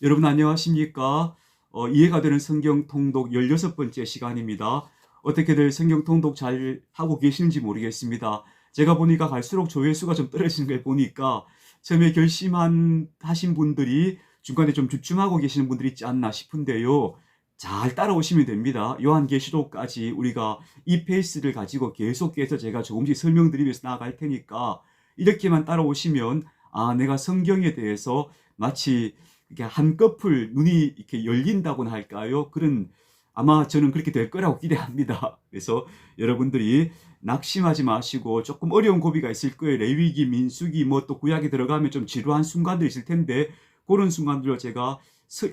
여러분 안녕하십니까? 이해가 되는 성경 통독 16번째 시간입니다. 어떻게들 성경 통독 잘 하고 계시는지 모르겠습니다. 제가 보니까 갈수록 조회수가 좀 떨어지는 걸 보니까 처음에 하신 분들이 중간에 좀 주춤하고 계시는 분들이 있지 않나 싶은데요. 잘 따라오시면 됩니다. 요한계시록까지 우리가 이 페이스를 가지고 계속해서 제가 조금씩 설명드리면서 나아갈 테니까 이렇게만 따라오시면 내가 성경에 대해서 마치 이렇게 한꺼풀 눈이 이렇게 열린다고나 할까요? 아마 저는 그렇게 될 거라고 기대합니다. 그래서 여러분들이 낙심하지 마시고 조금 어려운 고비가 있을 거예요. 레위기, 민수기, 뭐 또 구약에 들어가면 좀 지루한 순간도 있을 텐데 그런 순간들로 제가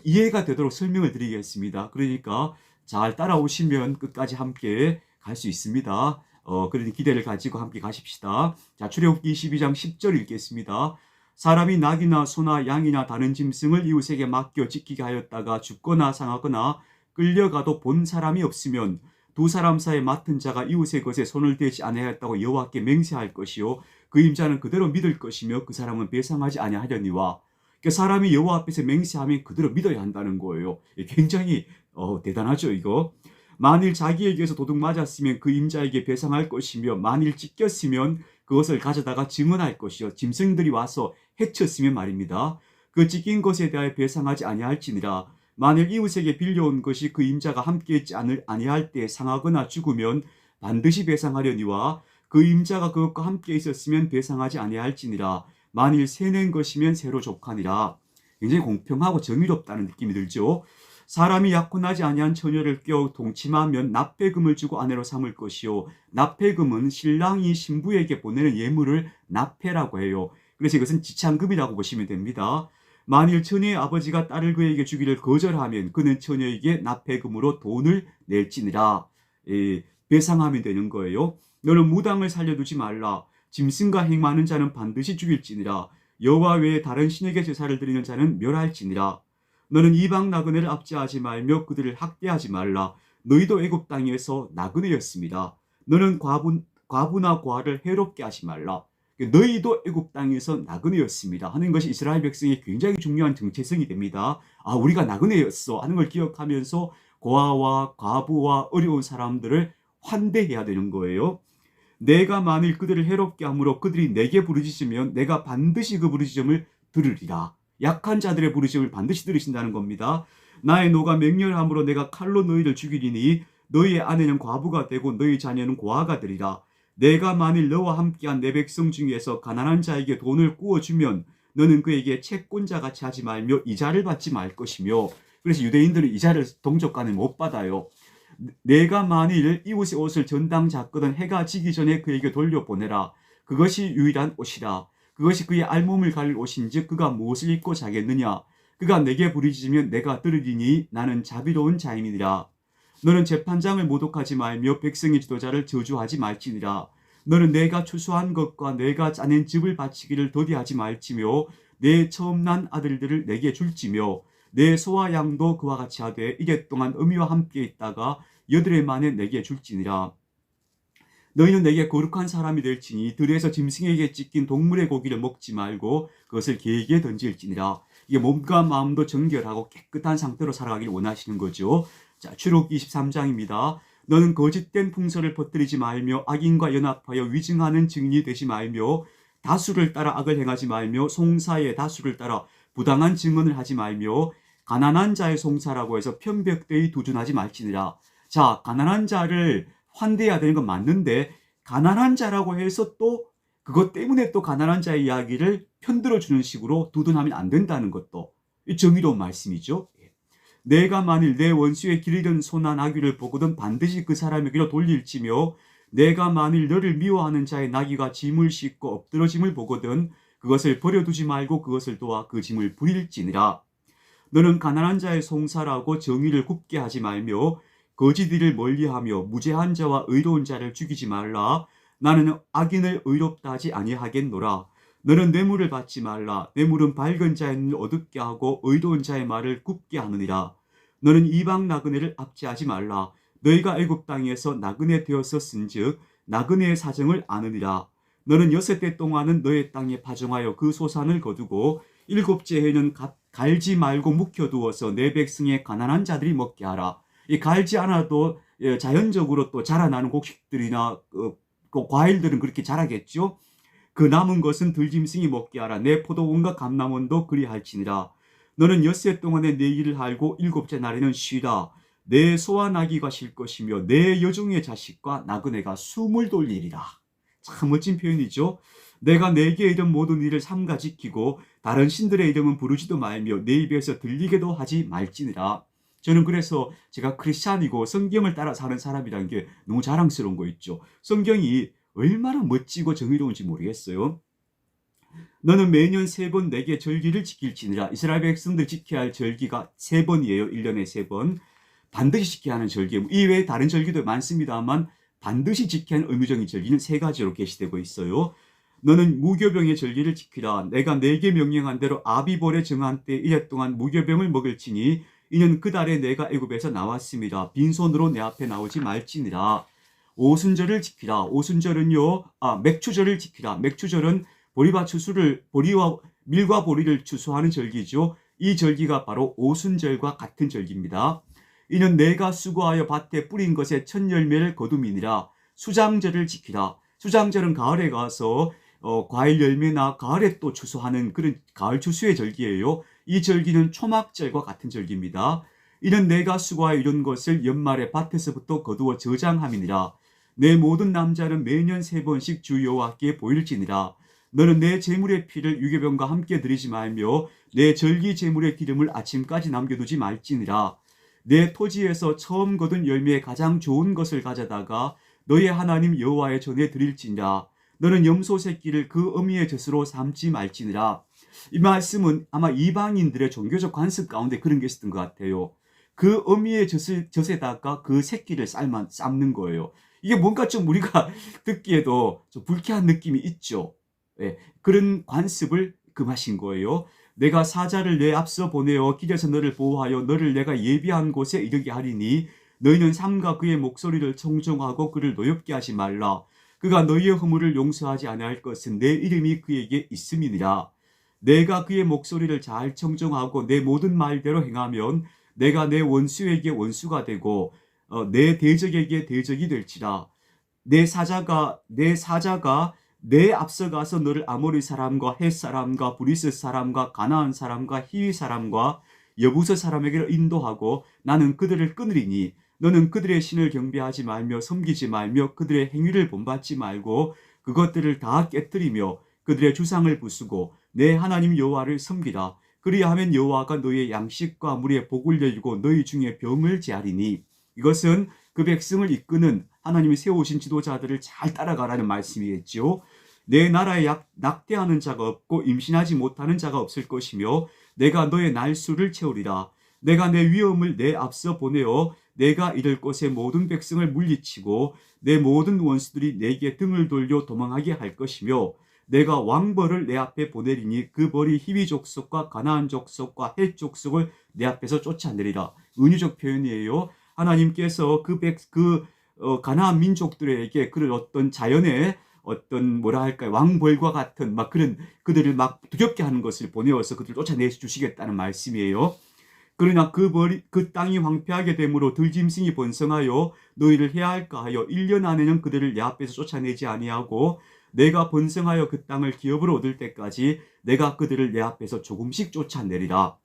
이해가 되도록 설명을 드리겠습니다. 그러니까 잘 따라오시면 끝까지 함께 갈 수 있습니다. 그런 기대를 가지고 함께 가십시다. 자, 출애굽기 22장 10절 읽겠습니다. 사람이 낙이나 소나 양이나 다른 짐승을 이웃에게 맡겨 지키게 하였다가 죽거나 상하거나 끌려가도 본 사람이 없으면 두 사람 사이에 맡은 자가 이웃의 것에 손을 대지 아니하였다고 여호와께 맹세할 것이요 그 임자는 그대로 믿을 것이며 그 사람은 배상하지 아니하려니와. 그러니까 사람이 여호와 앞에서 맹세하면 그대로 믿어야 한다는 거예요. 굉장히 대단하죠 이거. 만일 자기에게서 도둑 맞았으면 그 임자에게 배상할 것이며 만일 찢겼으면 그것을 가져다가 증언할 것이요 짐승들이 와서 해쳤으면 말입니다. 그 찢긴 것에 대하여 배상하지 아니할지니라. 만일 이웃에게 빌려온 것이 그 임자가 함께 있지 아니할 때 상하거나 죽으면 반드시 배상하려니와 그 임자가 그것과 함께 있었으면 배상하지 아니할지니라. 만일 새낸 것이면 새로 족하니라. 굉장히 공평하고 정의롭다는 느낌이 들죠. 사람이 약혼하지 아니한 처녀를 껴 동침하면 납폐금을 주고 아내로 삼을 것이요 납폐금은 신랑이 신부에게 보내는 예물을 납폐라고 해요. 그래서 이것은 지참금이라고 보시면 됩니다. 만일 처녀의 아버지가 딸을 그에게 주기를 거절하면 그는 처녀에게 납폐금으로 돈을 낼지니라. 배상하면 되는 거예요. 너는 무당을 살려두지 말라. 짐승과 행하는 자는 반드시 죽일지니라. 여호와 외에 다른 신에게 제사를 드리는 자는 멸할지니라. 너는 이방 나그네를 압제하지 말며 그들을 학대하지 말라. 너희도 애굽 땅에서 나그네였습니다. 너는 과부나 고아를 해롭게 하지 말라. 너희도 애굽 땅에서 나그네였습니다 하는 것이 이스라엘 백성이 굉장히 중요한 정체성이 됩니다. 우리가 나그네였어 하는 걸 기억하면서 고아와 과부와 어려운 사람들을 환대해야 되는 거예요. 내가 만일 그들을 해롭게 함으로 그들이 내게 부르짖으면 내가 반드시 그 부르짖음을 들으리라. 약한 자들의 부르짖음을 반드시 들으신다는 겁니다. 나의 노가 맹렬함으로 내가 칼로 너희를 죽이리니 너희의 아내는 과부가 되고 너희 자녀는 고아가 되리라. 내가 만일 너와 함께한 내 백성 중에서 가난한 자에게 돈을 구워주면 너는 그에게 채권자 같이 하지 말며 이자를 받지 말 것이며. 그래서 유대인들은 이자를 동족간에 못 받아요. 내가 만일 이웃의 옷을 전당 잡거든 해가 지기 전에 그에게 돌려보내라. 그것이 유일한 옷이라. 그것이 그의 알몸을 가릴 옷인즉 그가 무엇을 입고 자겠느냐. 그가 내게 부르짖으면 내가 들으리니 나는 자비로운 자임이니라. 너는 재판장을 모독하지 말며 백성의 지도자를 저주하지 말지니라. 너는 내가 추수한 것과 내가 짜낸 즙을 바치기를 더디하지 말지며 내 처음 난 아들들을 내게 줄지며 내 소와 양도 그와 같이 하되 이래 동안 어미와 함께 있다가 여드레 만에 내게 줄지니라. 너희는 내게 거룩한 사람이 될지니 들에서 짐승에게 찢긴 동물의 고기를 먹지 말고 그것을 개에게 던질지니라. 이게 몸과 마음도 정결하고 깨끗한 상태로 살아가길 원하시는 거죠. 자, 출애굽기 23장입니다. 너는 거짓된 풍설을 퍼뜨리지 말며 악인과 연합하여 위증하는 증인이 되지 말며 다수를 따라 악을 행하지 말며 송사의 다수를 따라 부당한 증언을 하지 말며 가난한 자의 송사라고 해서 편벽되이 두둔하지 말지니라. 자, 가난한 자를 환대해야 되는 건 맞는데 가난한 자라고 해서 또 그것 때문에 또 가난한 자의 이야기를 편들어주는 식으로 두둔하면 안 된다는 것도 정의로운 말씀이죠. 내가 만일 내 원수의 기르던 소나 나귀를 보거든 반드시 그 사람에게로 돌릴지며 내가 만일 너를 미워하는 자의 나귀가 짐을 싣고 엎드러짐을 보거든 그것을 버려두지 말고 그것을 도와 그 짐을 부릴지니라. 너는 가난한 자의 송사라고 정의를 굽게 하지 말며 거짓 일을 멀리하며 무죄한 자와 의로운 자를 죽이지 말라. 나는 악인을 의롭다 하지 아니하겠노라. 너는 뇌물을 받지 말라. 뇌물은 밝은 자의 눈을 어둡게 하고 의로운 자의 말을 굽게 하느니라. 너는 이방 나그네를 압제하지 말라. 너희가 애굽 땅에서 나그네 되었었은즉 나그네의 사정을 아느니라. 너는 6해 동안은 너의 땅에 파종하여 그 소산을 거두고 7째 해에는 갈지 말고 묵혀두어서 내 백성의 가난한 자들이 먹게 하라. 이 갈지 않아도 자연적으로 또 자라나는 곡식들이나 그 과일들은 그렇게 자라겠죠. 그 남은 것은 들짐승이 먹게 하라. 내 포도원과 감람원도 그리할지니라. 너는 엿새 동안에 내 일을 하고 일곱째 날에는 쉬라. 내 소와 나귀가 쉴 것이며 내 여종의 자식과 나그네가 숨을 돌리리라. 참 멋진 표현이죠. 내가 내게 이른 모든 일을 삼가 지키고 다른 신들의 이름은 부르지도 말며 내 입에서 들리게도 하지 말지니라. 저는 그래서 제가 크리스찬이고 성경을 따라 사는 사람이라는 게 너무 자랑스러운 거 있죠. 성경이 얼마나 멋지고 정의로운지 모르겠어요. 너는 매년 3번 내게 절기를 지킬지니라. 이스라엘 백성들 지켜야 할 절기가 3번이에요. 1년에 3번. 반드시 지켜야 하는 절기. 이외에 다른 절기도 많습니다만 반드시 지켜야 하는 의무적인 절기는 3가지로 게시되고 있어요. 너는 무교병의 절기를 지키라. 내가 내게 명령한 대로 아비볼에 정한 때 1해 동안 무교병을 먹을지니 이는 그 달에 내가 애굽에서 나왔습니다. 빈손으로 내 앞에 나오지 말지니라. 오순절을 지키라. 오순절은요, 맥추절을 지키라. 맥추절은 보리와 추수를, 보리와 밀과 보리를 추수하는 절기죠. 이 절기가 바로 오순절과 같은 절기입니다. 이는 내가 수고하여 밭에 뿌린 것의 첫 열매를 거둠이니라. 수장절을 지키라. 수장절은 가을에 가서 과일 열매나 가을에 또 추수하는 그런 가을 추수의 절기예요. 이 절기는 초막절과 같은 절기입니다. 이는 내가 수고하여 이룬 것을 연말에 밭에서부터 거두어 저장함이니라. 내 모든 남자는 매년 3번씩 주 여호와께 보일지니라. 너는 내 제물의 피를 유교병과 함께 드리지 말며 내 절기 제물의 기름을 아침까지 남겨두지 말지니라. 내 토지에서 처음 거둔 열매의 가장 좋은 것을 가져다가 너의 하나님 여호와의 전에 드릴지니라. 너는 염소 새끼를 그 어미의 젖으로 삶지 말지니라. 이 말씀은 아마 이방인들의 종교적 관습 가운데 그런 게 있었던 것 같아요. 그 어미의 젖에다가 그 새끼를 삶는 거예요. 이게 뭔가 좀 우리가 듣기에도 좀 불쾌한 느낌이 있죠. 예, 그런 관습을 금하신 거예요. 내가 사자를 내 앞서 보내어 길에서 너를 보호하여 너를 내가 예비한 곳에 이르게 하리니 너희는 삼가 그의 목소리를 청종하고 그를 노엽게 하지 말라. 그가 너희의 허물을 용서하지 아니할 것은 내 이름이 그에게 있음이니라. 내가 그의 목소리를 잘 청종하고 내 모든 말대로 행하면 내가 내 원수에게 원수가 되고 내 대적에게 대적이 될지라. 내 사자가 내 앞서가서 너를 아모리 사람과 헷 사람과 브리스 사람과 가나안 사람과 히위 사람과 여부서 사람에게 인도하고 나는 그들을 끊으리니 너는 그들의 신을 경배하지 말며 섬기지 말며 그들의 행위를 본받지 말고 그것들을 다 깨뜨리며 그들의 주상을 부수고 내 하나님 여호와를 섬기라. 그리하면 여호와가 너희의 양식과 물에 복을 내리고 너희 중에 병을 제하리니. 이것은 그 백성을 이끄는 하나님이 세우신 지도자들을 잘 따라가라는 말씀이겠죠. 내 나라에 낙태하는 자가 없고 임신하지 못하는 자가 없을 것이며 내가 너의 날수를 채우리라. 내가 내 위엄을 내 앞서 보내어 내가 이를 곳의 모든 백성을 물리치고 내 모든 원수들이 내게 등을 돌려 도망하게 할 것이며 내가 왕벌을 내 앞에 보내리니 그 벌이 히위 족속과 가나안 족속과 헷 족속을 내 앞에서 쫓아내리라. 은유적 표현이에요. 하나님께서 가나안 민족들에게 그런 어떤 자연의 어떤 뭐라 할까요? 왕벌과 같은 막 그런 그들을 막 두렵게 하는 것을 보내어서 그들을 쫓아내 주시겠다는 말씀이에요. 그러나 그 땅이 황폐하게 되므로 들짐승이 번성하여 너희를 해할까 하여 1년 안에는 그들을 내 앞에서 쫓아내지 아니하고 내가 번성하여 그 땅을 기업으로 얻을 때까지 내가 그들을 내 앞에서 조금씩 쫓아내리라.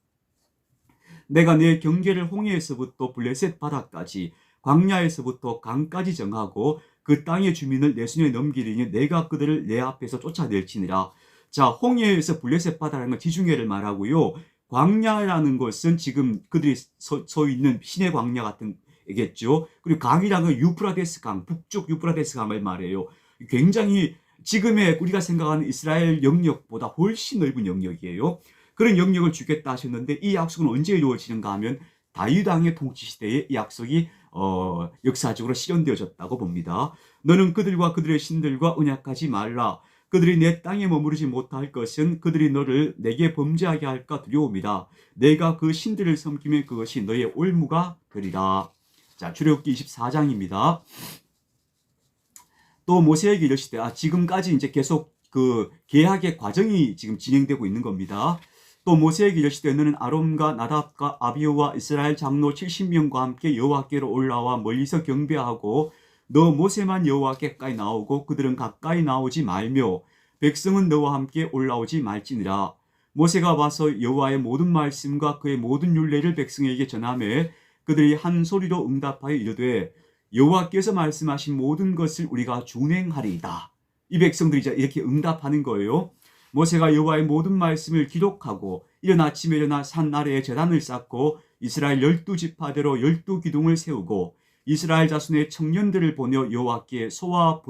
내가 내 경계를 홍해에서부터 블레셋 바다까지 광야에서부터 강까지 정하고 그 땅의 주민을 내 손에 넘기리니 내가 그들을 내 앞에서 쫓아낼지니라. 자, 홍해에서 블레셋 바다라는 건 지중해를 말하고요. 광야라는 것은 지금 그들이 서 있는 시내 광야 같은 겠죠. 그리고 강이라는 건 유프라데스 강, 북쪽 유프라데스 강을 말해요. 굉장히 지금의 우리가 생각하는 이스라엘 영역보다 훨씬 넓은 영역이에요. 그런 영역을 주겠다 하셨는데 이 약속은 언제 이루어지는가 하면 다윗 왕의 통치 시대에 이 약속이 역사적으로 실현되어졌다고 봅니다. 너는 그들과 그들의 신들과 언약하지 말라. 그들이 내 땅에 머무르지 못할 것은 그들이 너를 내게 범죄하게 할까 두려움이다. 내가 그 신들을 섬기면 그것이 너의 올무가 되리라. 자, 출애굽기 24장입니다. 또 모세에게 이르시되 지금까지 이제 계속 그 계약의 과정이 지금 진행되고 있는 겁니다. 또 모세에게 이르시되 너는 아론과 나답과 아비후와 이스라엘 장로 70명과 함께 여호와께로 올라와 멀리서 경배하고 너 모세만 여호와께 가까이 나오고 그들은 가까이 나오지 말며 백성은 너와 함께 올라오지 말지니라. 모세가 와서 여호와의 모든 말씀과 그의 모든 율례를 백성에게 전하매 그들이 한 소리로 응답하여 이르되 여호와께서 말씀하신 모든 것을 우리가 준행하리이다. 이 백성들이 이렇게 응답하는 거예요. 모세가 여호와의 모든 말씀을 기록하고 이른 아침에 일어나 산 아래에 제단을 쌓고 이스라엘 12지파대로 12기둥을 세우고 이스라엘 자손의 청년들을 보내 여호와께 소로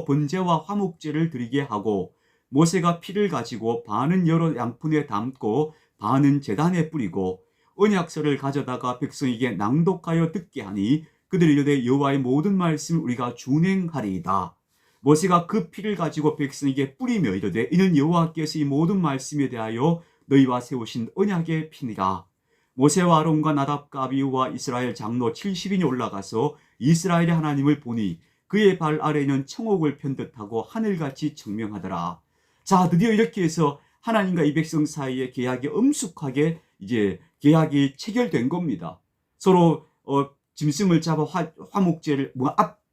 번제와 화목제를 드리게 하고 모세가 피를 가지고 반은 여러 양푼에 담고 반은 제단에 뿌리고 언약서를 가져다가 백성에게 낭독하여 듣게 하니 그들이 이르되 여호와의 모든 말씀을 우리가 준행하리이다. 모세가 그 피를 가지고 백성에게 뿌리며 이르되 이는 여호와께서 이 모든 말씀에 대하여 너희와 세우신 언약의 피니라. 모세와 아론과 나답과 아비후와 이스라엘 장로 70인이 올라가서 이스라엘의 하나님을 보니 그의 발 아래는 청옥을 편듯하고 하늘같이 청명하더라. 자, 드디어 이렇게 해서 하나님과 이 백성 사이에 계약이 엄숙하게 이제 계약이 체결된 겁니다. 서로 짐승을 잡아 화목제를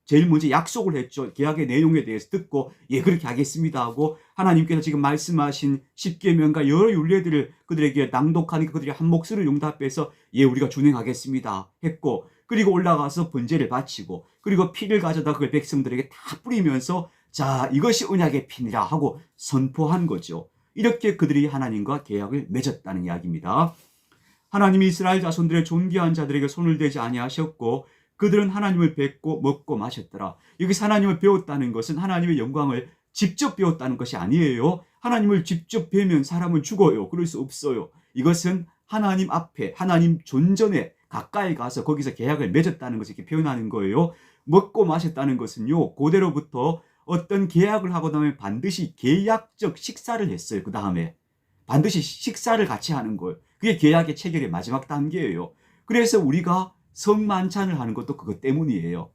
제일 먼저 약속을 했죠. 계약의 내용에 대해서 듣고 예 그렇게 하겠습니다 하고 하나님께서 지금 말씀하신 십계명과 여러 율례들을 그들에게 낭독하니까 그들이 한 목소리로 용답해서 예 우리가 준행하겠습니다 했고 그리고 올라가서 번제를 바치고 그리고 피를 가져다 그 백성들에게 다 뿌리면서 자 이것이 언약의 피니라 하고 선포한 거죠. 이렇게 그들이 하나님과 계약을 맺었다는 이야기입니다. 하나님이 이스라엘 자손들의 존귀한 자들에게 손을 대지 아니하셨고 그들은 하나님을 뵙고 먹고 마셨더라. 여기서 하나님을 배웠다는 것은 하나님의 영광을 직접 배웠다는 것이 아니에요. 하나님을 직접 뵈면 사람은 죽어요. 그럴 수 없어요. 이것은 하나님 앞에 하나님 존전에 가까이 가서 거기서 계약을 맺었다는 것을 이렇게 표현하는 거예요. 먹고 마셨다는 것은요. 고대로부터 어떤 계약을 하고 나면 반드시 계약적 식사를 했어요. 그 다음에 반드시 식사를 같이 하는 거예요. 그게 계약의 체결의 마지막 단계예요. 그래서 우리가 성만찬을 하는 것도 그것 때문이에요.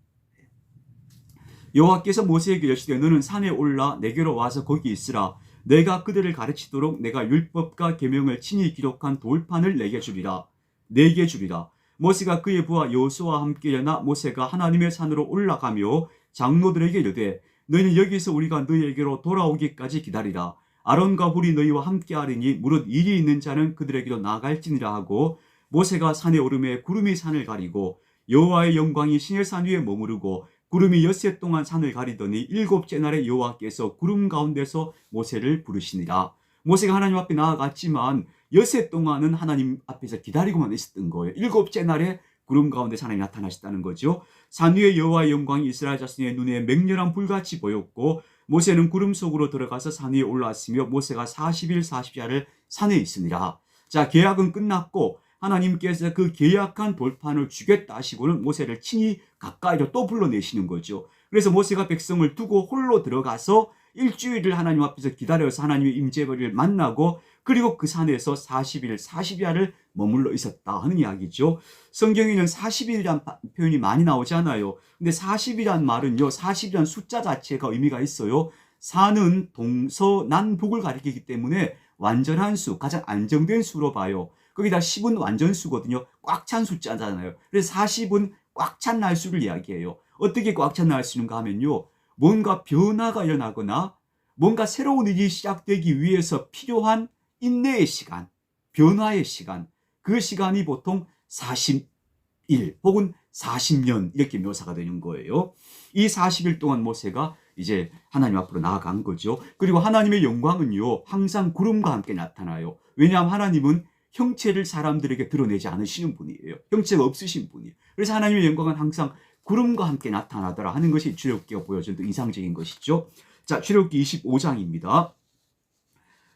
여호와께서 모세에게 이르시되 너는 산에 올라 내게로 와서 거기 있으라. 내가 그들을 가르치도록 내가 율법과 계명을 친히 기록한 돌판을 내게 주리라. 모세가 그의 부하 여호수아와 함께 일어나 모세가 하나님의 산으로 올라가며 장로들에게 이르되 너희는 여기서 우리가 너희에게로 돌아오기까지 기다리라. 아론과 훌이 너희와 함께 하리니 무릇 일이 있는 자는 그들에게로 나갈지니라 하고 모세가 산에 오르매 구름이 산을 가리고 여호와의 영광이 시내산 위에 머무르고 구름이 엿새 동안 산을 가리더니 7째 날에 여호와께서 구름 가운데서 모세를 부르시니라. 모세가 하나님 앞에 나아갔지만 엿새 동안은 하나님 앞에서 기다리고만 있었던 거예요. 7째 날에 구름 가운데 하나님이 나타나셨다는 거죠. 산 위에 여호와의 영광이 이스라엘 자손의 눈에 맹렬한 불같이 보였고 모세는 구름 속으로 들어가서 산 위에 올라왔으며 모세가 40일 40야를 산에 있으니라. 자, 계약은 끝났고 하나님께서 그 계약한 돌판을 주겠다 하시고는 모세를 친히 가까이로 또 불러내시는 거죠. 그래서 모세가 백성을 두고 홀로 들어가서 일주일을 하나님 앞에서 기다려서 하나님의 임재를 만나고 그리고 그 산에서 40일 40야를 머물러 있었다 하는 이야기죠. 성경에는 40일이라는 표현이 많이 나오잖아요. 근데 40이란 말은요. 40이란 숫자 자체가 의미가 있어요. 산은 동서남북을 가리키기 때문에 완전한 수, 가장 안정된 수로 봐요. 거기다 10은 완전수거든요. 꽉 찬 숫자잖아요. 그래서 40은 꽉 찬 날수를 이야기해요. 어떻게 꽉 찬 날수인가 하면요. 뭔가 변화가 일어나거나 뭔가 새로운 일이 시작되기 위해서 필요한 인내의 시간, 변화의 시간, 그 시간이 보통 40일 혹은 40년 이렇게 묘사가 되는 거예요. 이 40일 동안 모세가 이제 하나님 앞으로 나아간 거죠. 그리고 하나님의 영광은요. 항상 구름과 함께 나타나요. 왜냐하면 하나님은 형체를 사람들에게 드러내지 않으시는 분이에요. 형체가 없으신 분이에요. 그래서 하나님의 영광은 항상 구름과 함께 나타나더라 하는 것이 출애굽기가 보여주는 이상적인 것이죠. 자, 출애굽기 25장입니다.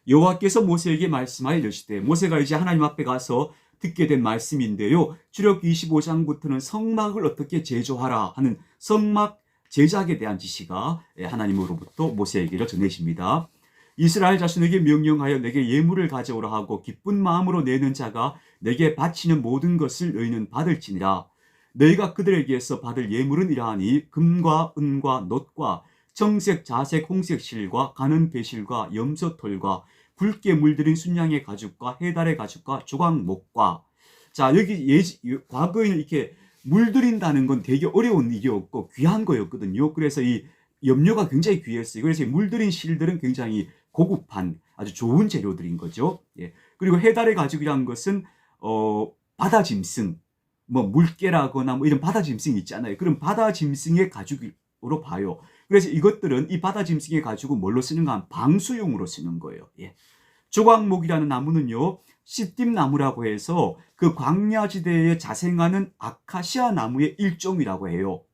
여호와께서 모세에게 말씀하여 이르시되 모세가 이제 하나님 앞에 가서 듣게 된 말씀인데요. 출애굽기 25장부터는 성막을 어떻게 제조하라 하는 성막 제작에 대한 지시가 하나님으로부터 모세에게 전해집니다. 이스라엘 자손에게 명령하여 내게 예물을 가져오라 하고 기쁜 마음으로 내는 자가 내게 바치는 모든 것을 너희는 받을지니라. 너희가 그들에게서 받을 예물은 이러하니 금과 은과 놋과 청색, 자색, 홍색 실과 가는 배실과 염소털과 붉게 물들인 순양의 가죽과 해달의 가죽과 조각목과. 자, 여기 과거에는 이렇게 물들인다는 건 되게 어려운 일이었고 귀한 거였거든요. 그래서 이 염료가 굉장히 귀했어요. 그래서 물들인 실들은 굉장히 고급한 아주 좋은 재료들인 거죠. 예. 그리고 해달의 가죽이라는 것은 바다 짐승, 뭐 물개라거나 뭐 이런 바다 짐승이 있잖아요. 그럼 바다 짐승의 가죽으로 봐요. 그래서 이것들은 이 바다 짐승의 가죽은 뭘로 쓰는가 하면 방수용으로 쓰는 거예요. 예. 조각목이라는 나무는요, 씨띠나무라고 해서 그 광야지대에 자생하는 아카시아 나무의 일종이라고 해요.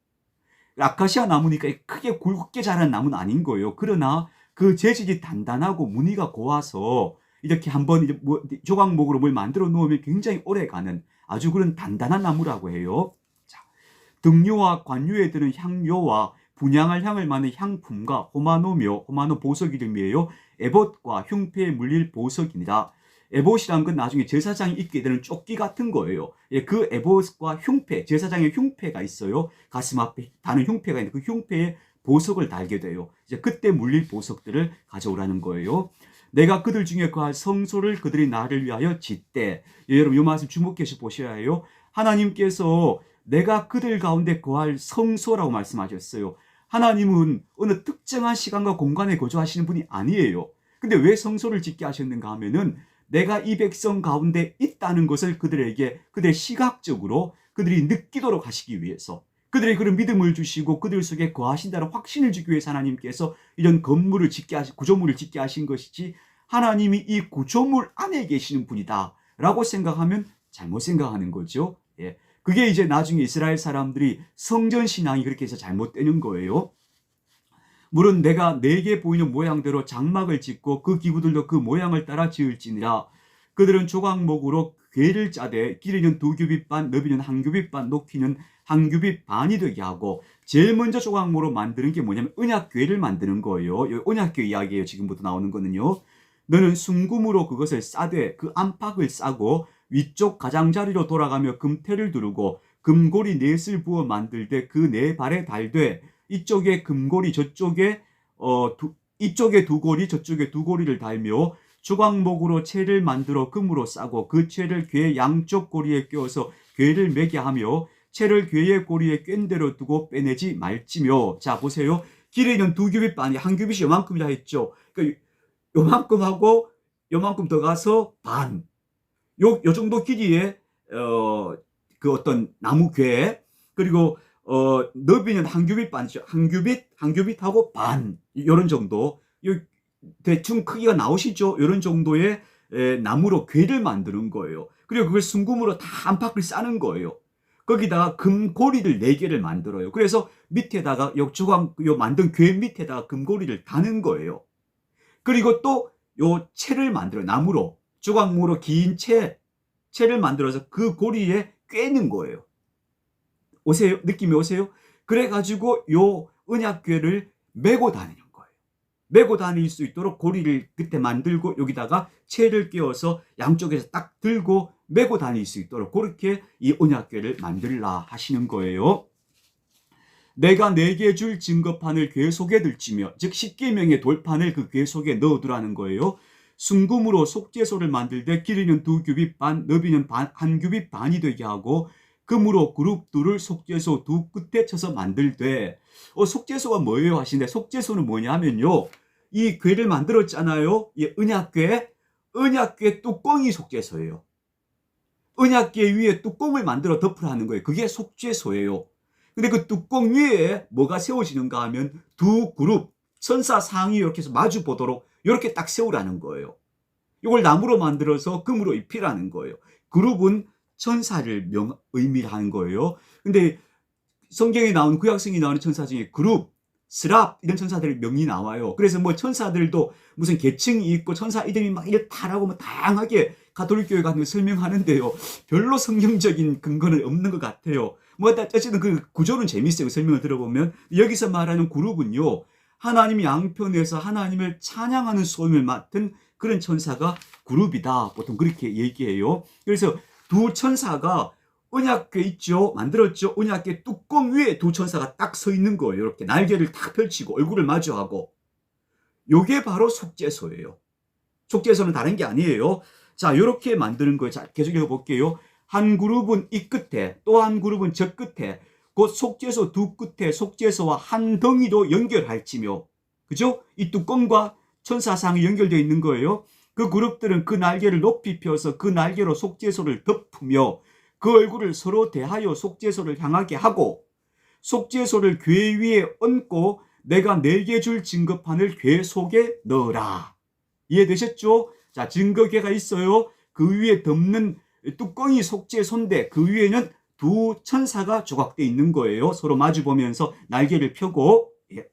아카시아 나무니까 크게 굵게 자란 나무는 아닌 거예요. 그러나 그 재질이 단단하고 무늬가 고와서 이렇게 한번 조각목으로 뭘 만들어 놓으면 굉장히 오래 가는 아주 그런 단단한 나무라고 해요. 자, 등료와 관유에 드는 향료와 분향할 향을 맡는 향품과 호마노며, 호마노 보석 이름이에요. 에봇과 흉패에 물릴 보석이니라. 에봇이란 건 나중에 제사장이 입게 되는 조끼 같은 거예요. 예, 그 에봇과 흉패, 제사장의 흉패가 있어요. 가슴 앞에 다는 흉패가 있는데 그 흉패에 보석을 달게 돼요. 이제 그때 물릴 보석들을 가져오라는 거예요. 내가 그들 중에 거할 성소를 그들이 나를 위하여 짓되. 예, 여러분 이 말씀 주목해서 보셔야 해요. 하나님께서 내가 그들 가운데 거할 성소라고 말씀하셨어요. 하나님은 어느 특정한 시간과 공간에 거주하시는 분이 아니에요. 근데 왜 성소를 짓게 하셨는가 하면은 내가 이 백성 가운데 있다는 것을 그들의 시각적으로 그들이 느끼도록 하시기 위해서, 그들의 그런 믿음을 주시고 그들 속에 거하신다는 확신을 주기 위해서 하나님께서 이런 건물을 구조물을 짓게 하신 것이지, 하나님이 이 구조물 안에 계시는 분이다 라고 생각하면 잘못 생각하는 거죠. 예. 그게 이제 나중에 이스라엘 사람들이 성전 신앙이 그렇게 해서 잘못되는 거예요. 물은 내가 내게 보이는 모양대로 장막을 짓고 그 기구들도 그 모양을 따라 지을지니라. 그들은 조각목으로 궤를 짜되 길이는 2규빗 반, 너비는 1규빗 반, 높이는 1규빗 반이 되게 하고, 제일 먼저 조각목으로 만드는 게 뭐냐면 언약궤를 만드는 거예요. 언약궤 이야기예요. 지금부터 나오는 거는요. 너는 순금으로 그것을 싸되 그 안팎을 싸고 위쪽 가장자리로 돌아가며 금태를 두르고 금고리 넷을 부어 만들되 그 네 발에 달되 이쪽에 금고리 저쪽에 이쪽에 두 고리 저쪽에 두 고리를 달며 조각목으로 채를 만들어 금으로 싸고 그 채를 궤 양쪽 고리에 껴서 궤를 매게 하며 채를 궤의 고리에 꿰인 대로 두고 빼내지 말지며. 자 보세요. 길이는 2규빗 반이, 1규빗이 요만큼이라 했죠. 그러니까 요만큼 하고 요만큼 더 가서 반, 요 정도 길이의 그 어떤 나무 궤, 그리고 너비는 1규빗 반이죠. 1규빗하고 반, 요런 정도, 대충 크기가 나오시죠? 요런 정도의 나무로 궤를 만드는 거예요. 그리고 그걸 순금으로 다 안팎을 싸는 거예요. 거기다가 금고리를 4개를 만들어요. 그래서 밑에다가 요 만든 궤 밑에다가 금고리를 다는 거예요. 그리고 또 요 채를 만들어요. 나무로, 조각목으로 긴 채를 만들어서 그 고리에 꿰는 거예요. 오세요? 느낌이 오세요? 그래가지고 요 언약궤를 메고 다니는 거예요. 메고 다닐 수 있도록 고리를 그때 만들고 여기다가 채를 끼워서 양쪽에서 딱 들고 메고 다닐 수 있도록 그렇게 이 언약궤를 만들라 하시는 거예요. 내가 내게 줄 증거판을 궤 속에 들치며, 즉 십계명의 돌판을 그 궤 속에 넣어두라는 거예요. 순금으로 속죄소를 만들되 길이는 2규빗 반, 너비는 1규빗 반이 되게 하고 금으로 그룹 둘을 속죄소 두 끝에 쳐서 만들되. 속죄소가 뭐예요 하시는데, 속죄소는 뭐냐면요, 이 궤를 만들었잖아요. 이 언약궤 뚜껑이 속죄소예요. 언약궤 위에 뚜껑을 만들어 덮으라는 거예요. 그게 속죄소예요. 근데 그 뚜껑 위에 뭐가 세워지는가 하면 두 그룹, 천사 상이 이렇게 해서 마주 보도록 이렇게 딱 세우라는 거예요. 이걸 나무로 만들어서 금으로 입히라는 거예요. 그룹은 천사를 의미하는 거예요. 근데 성경에 나오는, 구약성이 나오는 천사 중에 그룹, 스랍 이런 천사들 명이 나와요. 그래서 뭐 천사들도 무슨 계층이 있고 천사 이름이 막 이렇다라고 뭐 다양하게 가톨릭 교회 같은 거 설명하는데요. 별로 성경적인 근거는 없는 것 같아요. 뭐 어쨌든 그 구조는 재밌어요. 설명을 들어보면 여기서 말하는 그룹은요, 하나님 양편에서 하나님을 찬양하는 소임을 맡은 그런 천사가 그룹이다. 보통 그렇게 얘기해요. 그래서 두 천사가 언약궤 있죠? 만들었죠? 언약궤 뚜껑 위에 두 천사가 딱 서 있는 거예요. 이렇게 날개를 딱 펼치고 얼굴을 마주하고. 요게 바로 속죄소예요. 속죄소는 다른 게 아니에요. 자, 이렇게 만드는 거예요. 자, 계속 읽어볼게요. 한 그룹은 이 끝에, 또 한 그룹은 저 끝에, 곧 속죄소 두 끝에 속죄소와 한 덩이로 연결할지며, 그죠? 이 뚜껑과 천사상이 연결되어 있는 거예요. 그 그룹들은 그 날개를 높이 펴서 그 날개로 속죄소를 덮으며 그 얼굴을 서로 대하여 속죄소를 향하게 하고 속죄소를 궤 위에 얹고 내가 내게 줄 증거판을 궤 속에 넣어라. 이해되셨죠? 자, 증거궤가 있어요. 그 위에 덮는 뚜껑이 속죄소인데 그 위에는 두 천사가 조각되어 있는 거예요. 서로 마주보면서 날개를 펴고. 예.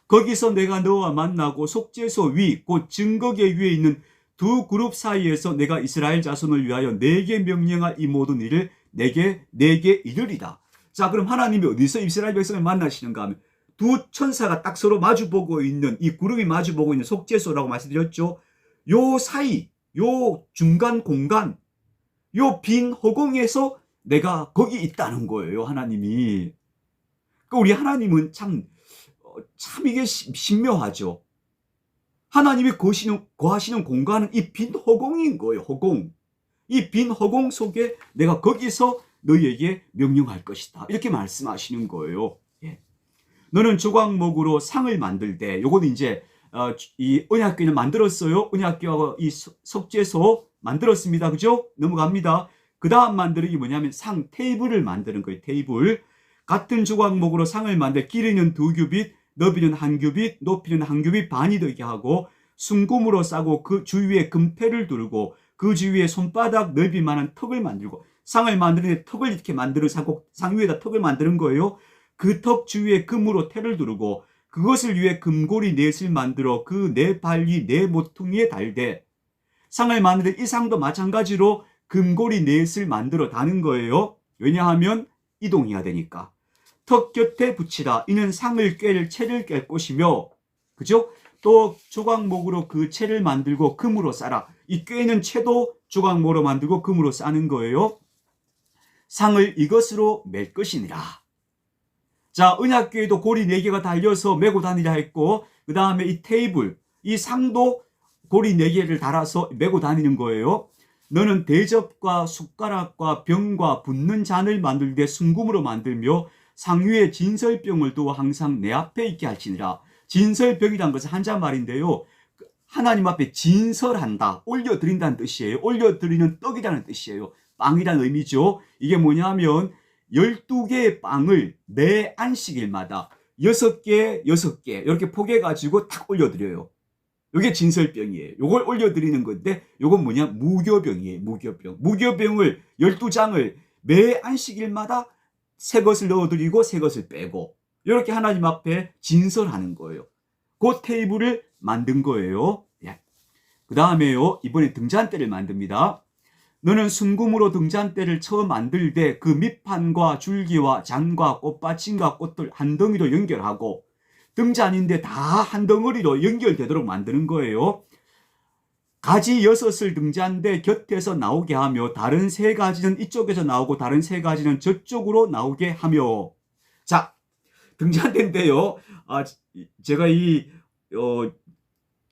거기서 내가 너와 만나고 속죄소 위, 곧 증거궤 위에 있는 두 그룹 사이에서 내가 이스라엘 자손을 위하여 내게 명령할 이 모든 일을 내게 이르리다. 자, 그럼 하나님이 어디서 이스라엘 백성을 만나시는가 하면 두 천사가 딱 서로 마주보고 있는, 이 그룹이 마주보고 있는 속죄소라고 말씀드렸죠. 요 사이, 요 중간 공간, 요 빈 허공에서 내가 거기 있다는 거예요, 하나님이. 그러니까 우리 하나님은 참 이게 신묘하죠. 하나님이 거하시는 공간은 이 빈 허공인 거예요, 허공. 이 빈 허공 속에 내가 거기서 너희에게 명령할 것이다. 이렇게 말씀하시는 거예요. 예. 너는 조각목으로 상을 만들 때, 요건 이제, 이 언약궤는 만들었어요. 언약궤하고 이 속죄소 만들었습니다. 그죠? 넘어갑니다. 그 다음 만드는 게 뭐냐면 상, 테이블을 만드는 거예요. 테이블. 같은 조각목으로 상을 만들 길이는 2규빗, 너비는 1규빗, 높이는 1규빗 반이 되게 하고 순금으로 싸고 그 주위에 금패를 두르고 그 주위에 손바닥 넓이만한 턱을 만들고 상을 만드는데 턱을 이렇게 만드는 상 위에다 턱을 만드는 거예요. 그 턱 주위에 금으로 태를 두르고 그것을 위해 금고리 넷을 만들어 그 네 발리 네 모퉁이에 달되 상을 만드는데 이 상도 마찬가지로 금고리 넷을 만들어 다는 거예요. 왜냐하면 이동해야 되니까. 턱 곁에 붙이라. 이는 상을 꿰를 채를 깰 것이며, 그죠? 또 조각목으로 그 채를 만들고 금으로 싸라. 이 꿰는 채도 조각목으로 만들고 금으로 싸는 거예요. 상을 이것으로 맬 것이니라. 자, 언약궤에도 고리 4개가 달려서 메고 다니라 했고, 그 다음에 이 테이블, 이 상도 고리 4개를 달아서 메고 다니는 거예요. 너는 대접과 숟가락과 병과 붓는 잔을 만들 때 순금으로 만들며 상위에 진설병을 두어 항상 내 앞에 있게 할지니라. 진설병이란 것은 한자말인데요. 하나님 앞에 진설한다, 올려드린다는 뜻이에요. 올려드리는 떡이라는 뜻이에요. 빵이라는 의미죠. 이게 뭐냐면 12개의 빵을 매 안식일마다 6개 이렇게 포개가지고 탁 올려드려요. 이게 진설병이에요. 이걸 올려드리는 건데 이건 뭐냐? 무교병이에요. 무교병을 12장을 매 안식일마다 새 것을 넣어드리고 새 것을 빼고 이렇게 하나님 앞에 진설하는 거예요. 그 테이블을 만든 거예요. 예. 그 다음에요, 이번에 등잔대를 만듭니다. 너는 순금으로 등잔대를 처음 만들 때 그 밑판과 줄기와 잔과 꽃받침과 꽃들 한 덩이로 연결하고 등잔인데 다 한 덩어리로 연결되도록 만드는 거예요. 가지 6을 등잔대 곁에서 나오게 하며 다른 3가지는 이쪽에서 나오고 다른 3가지는 저쪽으로 나오게 하며. 자, 등잔대인데요. 제가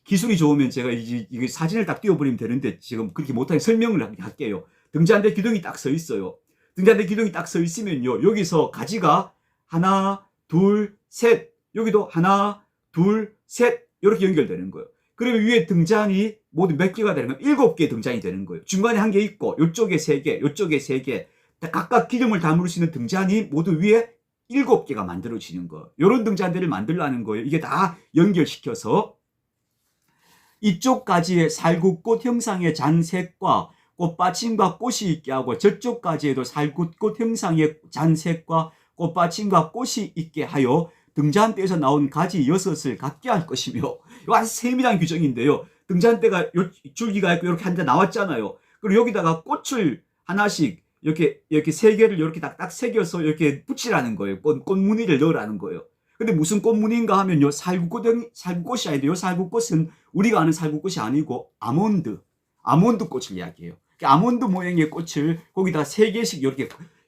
기술이 좋으면 제가 이게 사진을 딱 띄워버리면 되는데 지금 그렇게 못하게 설명을 할게요. 등잔대 기둥이 딱 서 있어요. 등잔대 기둥이 딱 서 있으면요, 여기서 가지가 하나, 둘, 셋, 여기도 하나, 둘, 셋 이렇게 연결되는 거예요. 그러면 위에 등잔이 모두 몇 개가 되는 거예요? 7개의 등잔이 되는 거예요. 중간에 1개 있고 이쪽에 3개, 이쪽에 3개, 각각 기둥을 담을 수 있는 등잔이 모두 위에 7개가 만들어지는 거예요. 이런 등잔대를 만들라는 거예요. 이게 다 연결시켜서 이쪽까지의 살구꽃 형상의 잔색과 꽃받침과 꽃이 있게 하고 저쪽까지에도 살구꽃 형상의 잔색과 꽃받침과 꽃이 있게 하여 등잔대에서 나온 가지 6을 갖게 할 것이며. 이거 아주 세밀한 규정인데요. 등잔대가 줄기가 있고 이렇게 한 대 나왔잖아요. 그리고 여기다가 꽃을 하나씩 이렇게 3개를 이렇게 딱딱 새겨서 이렇게 붙이라는 거예요. 꽃무늬를 넣으라는 거예요. 근데 무슨 꽃무늬인가 하면요, 살구꽃이 아니에요. 살구꽃은 우리가 아는 살구꽃이 아니고 아몬드 꽃을 이야기해요. 아몬드 모양의 꽃을 거기다 3개씩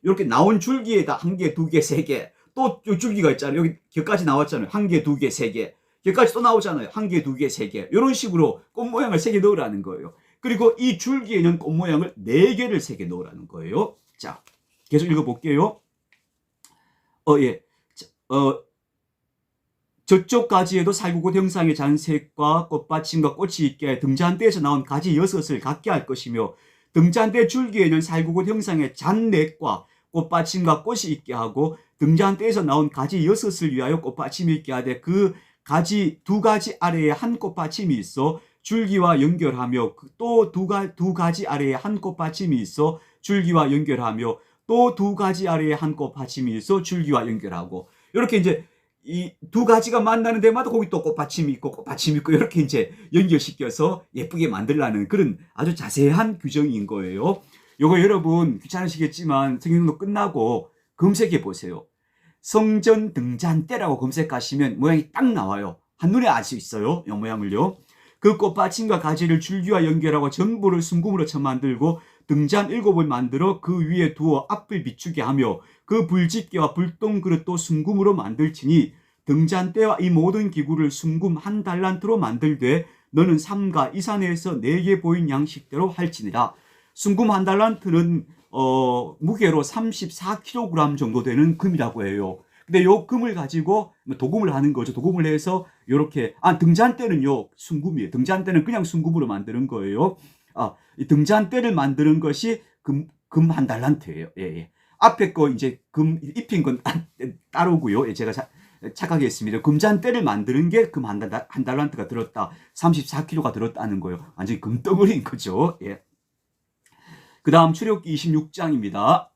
이렇게 나온 줄기에다 1개, 2개, 3개, 또 줄기가 있잖아요. 여기 격까지 나왔잖아요. 1개, 2개, 3개. 여기까지 또 나오잖아요. 한 개, 두 개, 세 개. 이런 식으로 꽃 모양을 세 개 넣으라는 거예요. 그리고 이 줄기에는 꽃 모양을 네 개를 세 개 넣으라는 거예요. 자, 계속 읽어볼게요. 예. 저쪽 가지에도 살구꽃 형상의 잔색과 꽃받침과 꽃이 있게 등잔대에서 나온 가지 6을 갖게 할 것이며 등잔대 줄기에는 살구꽃 형상의 잔넥과 꽃받침과 꽃이 있게 하고 등잔대에서 나온 가지 6을 위하여 꽃받침이 있게 하되 그 가지 두 가지 아래에 한 꽃받침이 있어 줄기와 연결하며 또 두 가지 아래에 한 꽃받침이 있어 줄기와 연결하며 또 두 가지 아래에 한 꽃받침이 있어 줄기와 연결하고 이렇게 이제 이 두 가지가 만나는 데마다 거기 또 꽃받침이 있고 꽃받침이 있고 이렇게 이제 연결시켜서 예쁘게 만들라는 그런 아주 자세한 규정인 거예요. 요거 여러분 귀찮으시겠지만 성경도 끝나고 검색해 보세요. 성전 등잔대라고 검색하시면 모양이 딱 나와요. 한눈에 알 수 있어요. 이 모양을요. 그 꽃받침과 가지를 줄기와 연결하고 전부를 순금으로 쳐 만들고 등잔 7을 만들어 그 위에 두어 앞을 비추게 하며 그 불집게와 불똥그릇도 순금으로 만들지니 등잔대와 이 모든 기구를 순금 1달란트로 만들되 너는 삼가 이 산에서 내게 보인 양식대로 할지니라. 순금 1달란트는 무게로 34kg 정도 되는 금이라고 해요. 근데 요 금을 가지고 도금을 하는 거죠. 도금을 해서 요렇게 등잔대는요 순금이에요. 등잔대는 그냥 순금으로 만드는 거예요. 이 등잔대를 만드는 것이 금 1달란트예요. 예. 앞에 거 이제 금 입힌 건 따로고요. 예, 제가 착각이 했습니다. 금잔대를 만드는 게 금 1달란트가 들었다. 34kg가 들었다는 거예요. 완전히 금덩어리인 거죠. 예. 그 다음 출애굽기 26장입니다.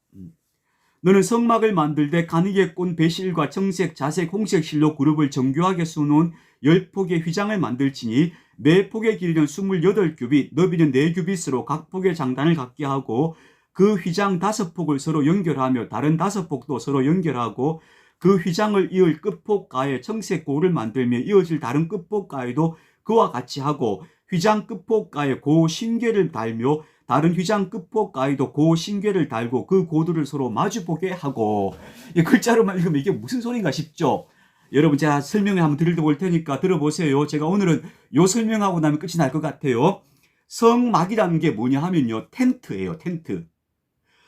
너는 성막을 만들되 가느게 꼰 배실과 청색, 자색, 홍색 실로 그룹을 정교하게 수놓은 10폭의 휘장을 만들지니 매 폭의 길이는 28규빗, 너비는 4규빗으로 각 폭의 장단을 갖게 하고 그 휘장 5폭을 서로 연결하며 다른 5폭도 서로 연결하고 그 휘장을 이을 끝폭가에 청색 고를 만들며 이어질 다른 끝폭가에도 그와 같이 하고 휘장 끝폭가에 고 신궤를 달며 다른 휘장 끝폭가에도 고 신궤를 달고 그 고도를 서로 마주보게 하고 이 글자로만 읽으면 이게 무슨 소린가 싶죠? 여러분 제가 설명을 한번 드릴 테니까 들어보세요. 제가 오늘은 요 설명하고 나면 끝이 날 것 같아요. 성막이라는 게 뭐냐 하면요. 텐트예요. 텐트.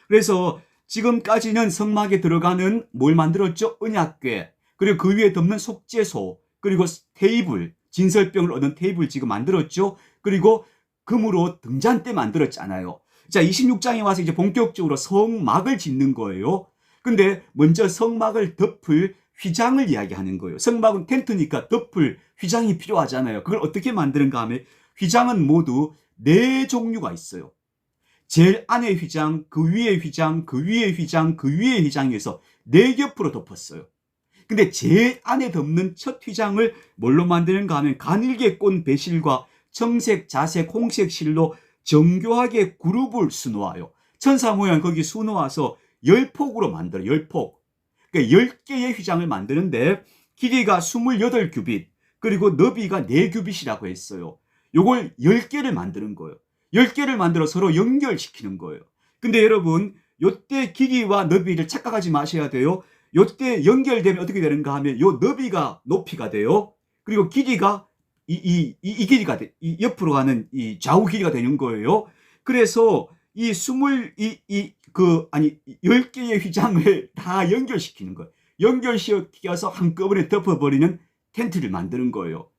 그래서 지금까지는 성막에 들어가는 뭘 만들었죠? 언약궤. 그리고 그 위에 덮는 속죄소. 그리고 테이블. 진설병을 얻은 테이블 지금 만들었죠? 그리고 금으로 등잔대 만들었잖아요. 자, 26장에 와서 이제 본격적으로 성막을 짓는 거예요. 근데 먼저 성막을 덮을 휘장을 이야기하는 거예요. 성막은 텐트니까 덮을 휘장이 필요하잖아요. 그걸 어떻게 만드는가 하면 휘장은 모두 4종류가 있어요. 제일 안에 휘장, 그 위에 휘장, 그 위에 휘장, 그 위에 휘장에서 4겹으로 덮었어요. 근데 제일 안에 덮는 첫 휘장을 뭘로 만드는가 하면 가늘게 꼰 배실과 청색, 자색, 홍색 실로 정교하게 그룹을 수놓아요. 천사 모양 거기 수놓아서 10폭으로 만들어요. 10폭. 그러니까 10개의 휘장을 만드는데 길이가 28규빗 그리고 너비가 4규빗이라고 했어요. 요걸 10개를 만드는 거예요. 10개를 만들어 서로 연결시키는 거예요. 근데 여러분 요때 길이와 너비를 착각하지 마셔야 돼요. 요때 연결되면 어떻게 되는가 하면 요 너비가 높이가 돼요. 그리고 길이가 이 길이가 돼. 이 옆으로 가는 이 좌우 길이가 되는 거예요. 그래서 이 10개의 휘장을 다 연결시키는 거예요. 연결시켜서 한꺼번에 덮어버리는 텐트를 만드는 거예요.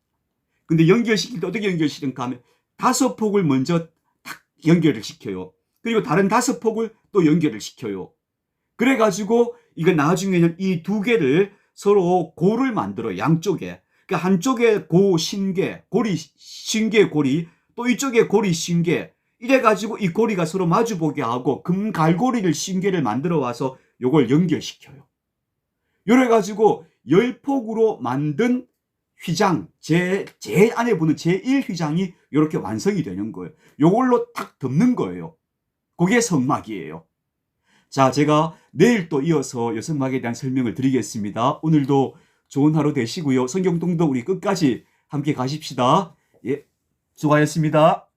근데 연결시킬 때 어떻게 연결시키는가 하면 5폭을 먼저 딱 연결을 시켜요. 그리고 다른 5폭을 또 연결을 시켜요. 그래가지고 이거 나중에는 이 2개를 서로 고를 만들어요. 양쪽에. 그러니까 한쪽에 고, 신궤, 고리, 신궤, 고리, 또 이쪽에 고리, 신궤. 이래가지고 이 고리가 서로 마주보게 하고 금갈고리를 신궤를 만들어 와서 요걸 연결시켜요. 이래가지고 10폭으로 만든 휘장, 제일 안에 보는 제1휘장이 이렇게 완성이 되는 거예요. 요걸로 딱 덮는 거예요. 그게 성막이에요. 자, 제가 내일 또 이어서 여성막에 대한 설명을 드리겠습니다. 오늘도 좋은 하루 되시고요. 성경통독 우리 끝까지 함께 가십시다. 예, 수고하셨습니다.